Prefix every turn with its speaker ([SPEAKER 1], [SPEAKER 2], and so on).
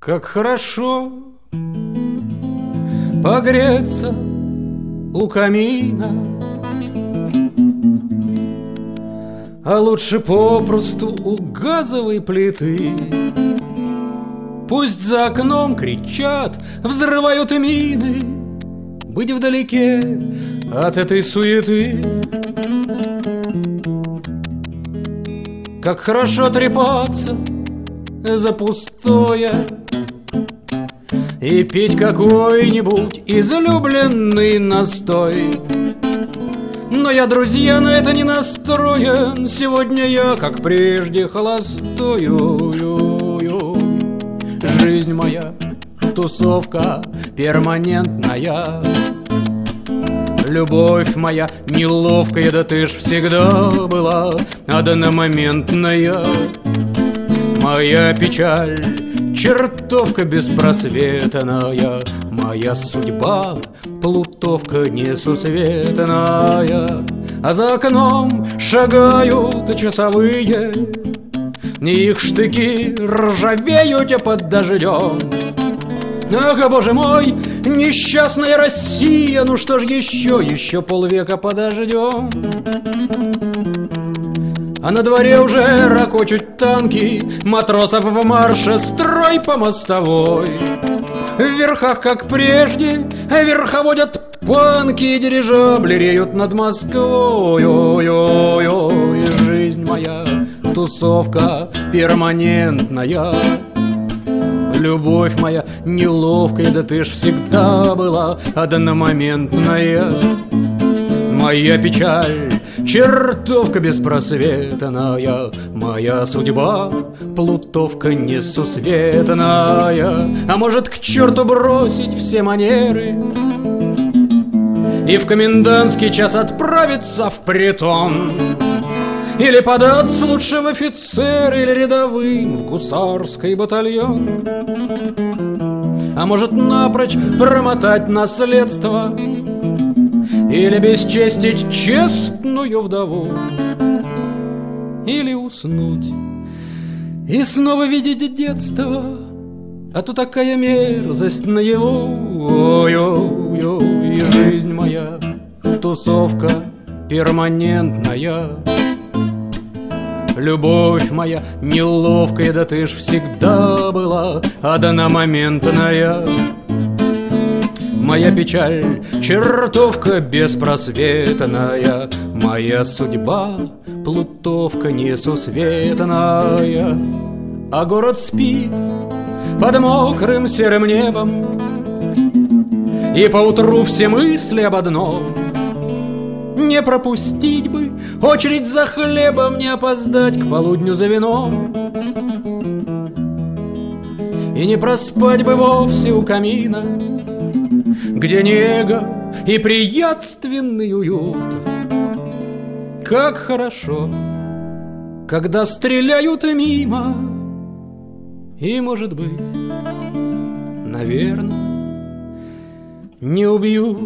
[SPEAKER 1] Как хорошо погреться у камина, а лучше попросту у газовой плиты. Пусть за окном кричат, взрывают мины, быть вдалеке от этой суеты. Как хорошо трепаться за пустое и пить какой-нибудь излюбленный настой. Но я, друзья, на это не настроен. Сегодня я, как прежде, холостой. Жизнь моя тусовка перманентная. Любовь моя неловкая, да ты ж всегда была одномоментная. Моя печаль чертовка беспросветная, моя судьба плутовка несусветная. А за окном шагают часовые, их штыки ржавеют под дождем. Ах, боже мой, несчастная Россия, ну что ж еще полвека подождем. А на дворе уже рокочут танки, матросов в марше, строй по мостовой. В верхах, как прежде, верховодят панки, дирижабли реют над Москвой. Ой-ой-ой, жизнь моя тусовка перманентная. Любовь моя неловкая, да ты ж всегда была одномоментная. Моя печаль чертовка беспросветная, моя судьба плутовка несусветная. А может, к черту бросить все манеры и в комендантский час отправиться в притон? Или податься лучше в офицеры, или рядовым в гусарский батальон? А может, напрочь промотать наследство или бесчестить честную вдову? Или уснуть и снова видеть детство, а то такая мерзость наяву. Ой-ой-ой, жизнь моя тусовка перманентная. Любовь моя неловкая, да ты ж всегда была одномоментная. Моя печаль чертовка беспросветная, моя судьба плутовка несусветная. А город спит под мокрым серым небом, и поутру все мысли об одном: не пропустить бы очередь за хлебом, не опоздать к полудню за вином, и не проспать бы вовсе у камина, где нега и приятственный уют. Как хорошо, когда стреляют мимо, и, может быть, наверное, не убьют.